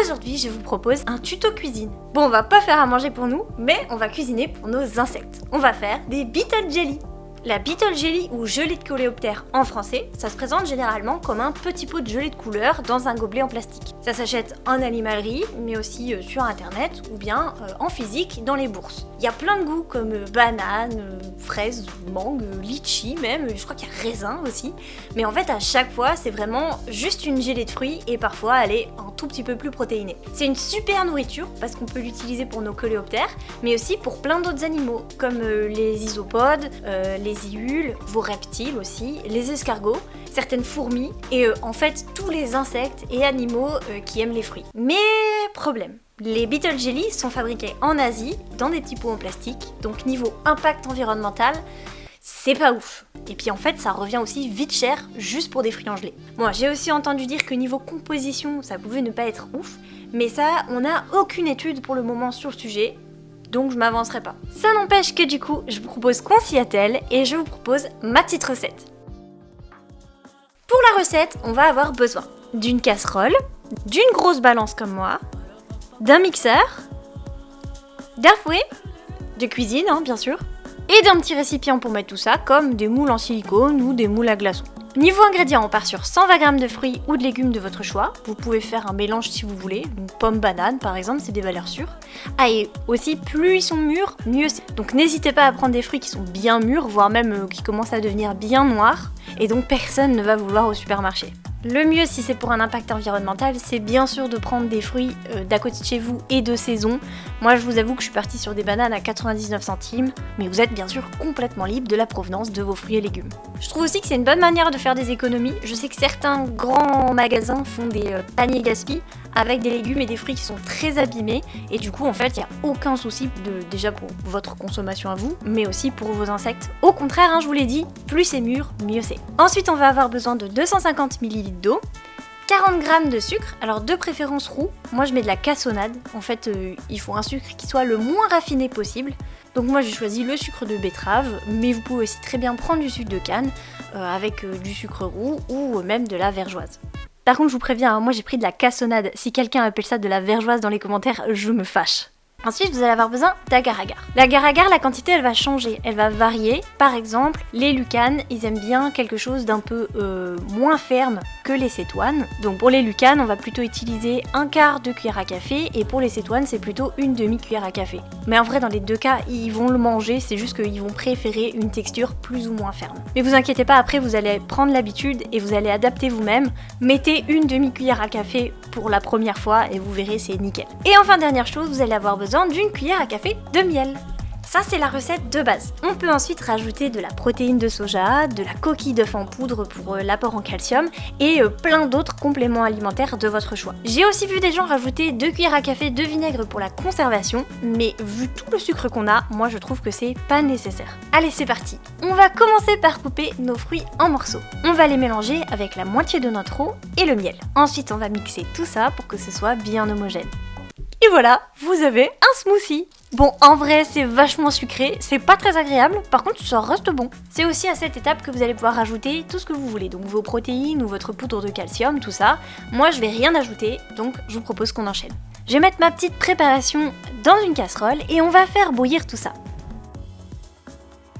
Aujourd'hui, je vous propose un tuto cuisine. Bon, on va pas faire à manger pour nous, mais on va cuisiner pour nos insectes. On va faire des beetle jelly. La beetle jelly ou gelée de coléoptère en français, ça se présente généralement comme un petit pot de gelée de couleur dans un gobelet en plastique. Ça s'achète en animalerie, mais aussi sur internet ou bien en physique dans les bourses. Il y a plein de goûts comme banane, fraise, mangue, litchi même, je crois qu'il y a raisin aussi. Mais en fait à chaque fois c'est vraiment juste une gelée de fruits et parfois elle est un tout petit peu plus protéinée. C'est une super nourriture parce qu'on peut l'utiliser pour nos coléoptères, mais aussi pour plein d'autres animaux comme les isopodes, les iules, vos reptiles aussi, les escargots, certaines fourmis et en fait tous les insectes et animaux qui aiment les fruits. Mais problème, les beetle jelly sont fabriqués en Asie dans des petits pots en plastique, donc niveau impact environnemental, c'est pas ouf. Et puis en fait ça revient aussi vite cher juste pour des fruits en gelée. Bon, j'ai aussi entendu dire que niveau composition ça pouvait ne pas être ouf, mais ça on n'a aucune étude pour le moment sur le sujet. Donc je m'avancerai pas. Ça n'empêche que du coup, je vous propose qu'on s'y attelle et je vous propose ma petite recette. Pour la recette, on va avoir besoin d'une casserole, d'une grosse balance comme moi, d'un mixeur, d'un fouet, de cuisine bien sûr, et d'un petit récipient pour mettre tout ça, comme des moules en silicone ou des moules à glaçons. Niveau ingrédients, on part sur 120 g de fruits ou de légumes de votre choix. Vous pouvez faire un mélange si vous voulez, donc pomme, banane par exemple, c'est des valeurs sûres. Ah et aussi, plus ils sont mûrs, mieux c'est. Donc n'hésitez pas à prendre des fruits qui sont bien mûrs, voire même qui commencent à devenir bien noirs, et donc personne ne va vous voir au supermarché. Le mieux si c'est pour un impact environnemental, c'est bien sûr de prendre des fruits d'à côté de chez vous et de saison. Moi je vous avoue que je suis partie sur des bananes à 99 centimes, mais vous êtes bien sûr complètement libre de la provenance de vos fruits et légumes. Je trouve aussi que c'est une bonne manière de faire des économies. Je sais que certains grands magasins font des paniers gaspilles avec des légumes et des fruits qui sont très abîmés, et du coup en fait il n'y a aucun souci déjà pour votre consommation à vous, mais aussi pour vos insectes. Au contraire, je vous l'ai dit, plus c'est mûr, mieux c'est. Ensuite on va avoir besoin de 250 ml d'eau, 40 g de sucre, alors de préférence roux, moi je mets de la cassonade, en fait il faut un sucre qui soit le moins raffiné possible, donc moi j'ai choisi le sucre de betterave, mais vous pouvez aussi très bien prendre du sucre de canne avec du sucre roux ou même de la vergeoise. Par contre je vous préviens, moi j'ai pris de la cassonade, si quelqu'un appelle ça de la vergeoise dans les commentaires, je me fâche. Ensuite, vous allez avoir besoin d'agar-agar. L'agar-agar, la quantité, elle va changer, elle va varier. Par exemple, les lucanes, ils aiment bien quelque chose d'un peu moins ferme que les cétoines. Donc pour les lucanes, on va plutôt utiliser un quart de cuillère à café, et pour les cétoines, c'est plutôt une demi-cuillère à café. Mais en vrai, dans les deux cas, ils vont le manger, c'est juste qu'ils vont préférer une texture plus ou moins ferme. Mais vous inquiétez pas, après vous allez prendre l'habitude et vous allez adapter vous-même. Mettez une demi-cuillère à café pour la première fois et vous verrez, c'est nickel. Et enfin, dernière chose, vous allez avoir besoin d'une cuillère à café de miel. Ça c'est la recette de base. On peut ensuite rajouter de la protéine de soja, de la coquille d'œuf en poudre pour l'apport en calcium et plein d'autres compléments alimentaires de votre choix. J'ai aussi vu des gens rajouter 2 cuillères à café de vinaigre pour la conservation, mais vu tout le sucre qu'on a, moi je trouve que c'est pas nécessaire. Allez, c'est parti. On va commencer par couper nos fruits en morceaux. On va les mélanger avec la moitié de notre eau et le miel. Ensuite on va mixer tout ça pour que ce soit bien homogène. Et voilà, vous avez un smoothie. Bon, en vrai, c'est vachement sucré, c'est pas très agréable, par contre, ça reste bon. C'est aussi à cette étape que vous allez pouvoir rajouter tout ce que vous voulez, donc vos protéines ou votre poudre de calcium, tout ça. Moi, je vais rien ajouter, donc je vous propose qu'on enchaîne. Je vais mettre ma petite préparation dans une casserole et on va faire bouillir tout ça.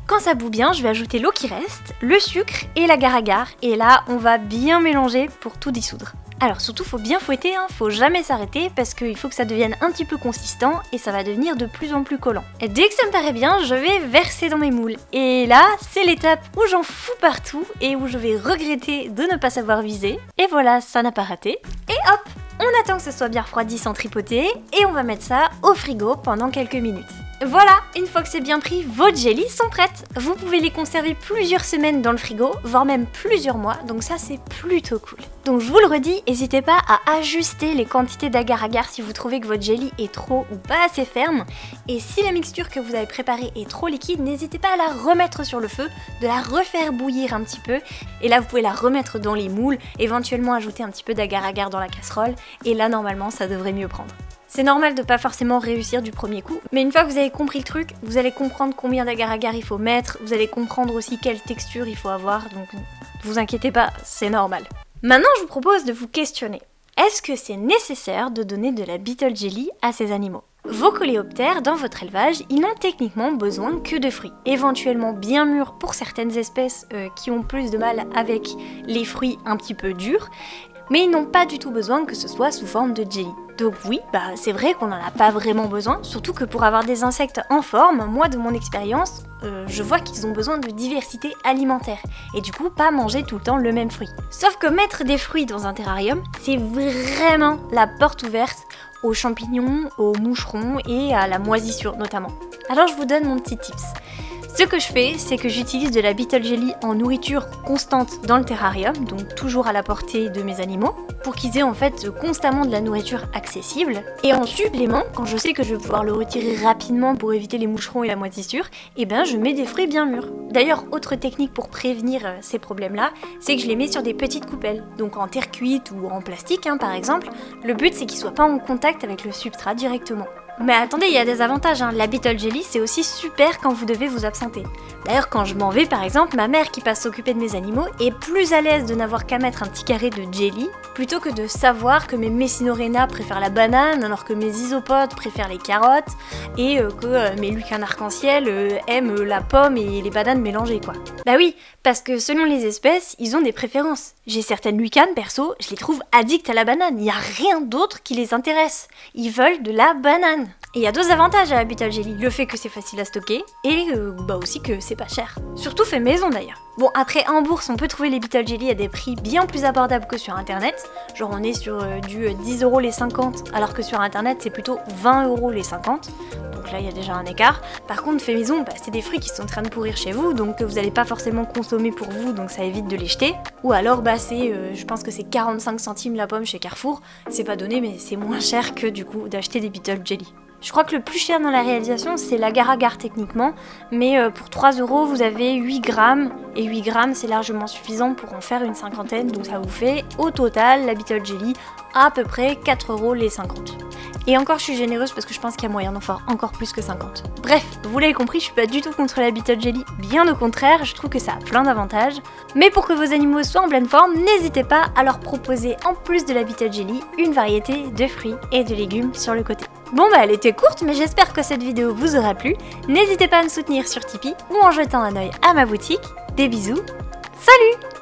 Quand ça bout bien, je vais ajouter l'eau qui reste, le sucre et l'agar-agar, et là, on va bien mélanger pour tout dissoudre. Alors surtout, faut bien fouetter, faut jamais s'arrêter parce qu'il faut que ça devienne un petit peu consistant et ça va devenir de plus en plus collant. Et dès que ça me paraît bien, je vais verser dans mes moules. Et là, c'est l'étape où j'en fous partout et où je vais regretter de ne pas savoir viser. Et voilà, ça n'a pas raté. Et hop, on attend que ce soit bien refroidi sans tripoter et on va mettre ça au frigo pendant quelques minutes. Voilà, une fois que c'est bien pris, vos jellies sont prêtes. Vous pouvez les conserver plusieurs semaines dans le frigo, voire même plusieurs mois, donc ça c'est plutôt cool. Donc je vous le redis, n'hésitez pas à ajuster les quantités d'agar-agar si vous trouvez que votre jelly est trop ou pas assez ferme. Et si la mixture que vous avez préparée est trop liquide, n'hésitez pas à la remettre sur le feu, de la refaire bouillir un petit peu. Et là vous pouvez la remettre dans les moules, éventuellement ajouter un petit peu d'agar-agar dans la casserole, et là normalement ça devrait mieux prendre. C'est normal de pas forcément réussir du premier coup, mais une fois que vous avez compris le truc, vous allez comprendre combien d'agar-agar il faut mettre, vous allez comprendre aussi quelle texture il faut avoir, donc ne vous inquiétez pas, c'est normal. Maintenant, je vous propose de vous questionner. Est-ce que c'est nécessaire de donner de la Beetle Jelly à ces animaux ? Vos coléoptères, dans votre élevage, ils n'ont techniquement besoin que de fruits, éventuellement bien mûrs pour certaines espèces qui ont plus de mal avec les fruits un petit peu durs, mais ils n'ont pas du tout besoin que ce soit sous forme de jelly. Donc oui, c'est vrai qu'on n'en a pas vraiment besoin, surtout que pour avoir des insectes en forme, moi de mon expérience, je vois qu'ils ont besoin de diversité alimentaire, et du coup pas manger tout le temps le même fruit. Sauf que mettre des fruits dans un terrarium, c'est vraiment la porte ouverte aux champignons, aux moucherons et à la moisissure notamment. Alors je vous donne mon petit tips. Ce que je fais, c'est que j'utilise de la Beetle Jelly en nourriture constante dans le terrarium, donc toujours à la portée de mes animaux, pour qu'ils aient en fait constamment de la nourriture accessible. Et en supplément, quand je sais que je vais pouvoir le retirer rapidement pour éviter les moucherons et la moisissure, je mets des fruits bien mûrs. D'ailleurs, autre technique pour prévenir ces problèmes-là, c'est que je les mets sur des petites coupelles, donc en terre cuite ou en plastique par exemple. Le but c'est qu'ils soient pas en contact avec le substrat directement. Mais attendez, il y a des avantages, La Beetle Jelly, c'est aussi super quand vous devez vous absenter. D'ailleurs, quand je m'en vais, par exemple, ma mère qui passe s'occuper de mes animaux est plus à l'aise de n'avoir qu'à mettre un petit carré de jelly, plutôt que de savoir que mes Messinoréna préfèrent la banane, alors que mes isopodes préfèrent les carottes, et que mes lucans arc-en-ciel aiment la pomme et les bananes mélangées, quoi. Bah oui, parce que selon les espèces, ils ont des préférences. J'ai certaines lucanes, perso, je les trouve addictes à la banane, il n'y a rien d'autre qui les intéresse. Ils veulent de la banane. Et il y a deux avantages à la Beetle Jelly, le fait que c'est facile à stocker et aussi que c'est pas cher. Surtout fait maison d'ailleurs. Bon, après en bourse on peut trouver les Beetle Jelly à des prix bien plus abordables que sur internet, genre on est sur du 10€ les 50 alors que sur internet c'est plutôt 20€ les 50. Donc là il y a déjà un écart. Par contre fait maison, c'est des fruits qui sont en train de pourrir chez vous, donc que vous n'allez pas forcément consommer pour vous, donc ça évite de les jeter. Ou alors je pense que c'est 45 centimes la pomme chez Carrefour, c'est pas donné mais c'est moins cher que du coup d'acheter des Beetle Jelly. Je crois que le plus cher dans la réalisation c'est l'agar-agar techniquement, mais pour 3€ vous avez 8 grammes, et 8 grammes c'est largement suffisant pour en faire une cinquantaine, donc ça vous fait au total la Beetle Jelly à peu près 4€ les 50. Et encore je suis généreuse parce que je pense qu'il y a moyen d'en faire encore plus que 50. Bref, vous l'avez compris, je suis pas du tout contre la Beetle Jelly, bien au contraire, je trouve que ça a plein d'avantages. Mais pour que vos animaux soient en pleine forme, n'hésitez pas à leur proposer en plus de la Beetle Jelly une variété de fruits et de légumes sur le côté. Bon elle était courte mais j'espère que cette vidéo vous aura plu. N'hésitez pas à me soutenir sur Tipeee ou en jetant un œil à ma boutique. Des bisous, salut!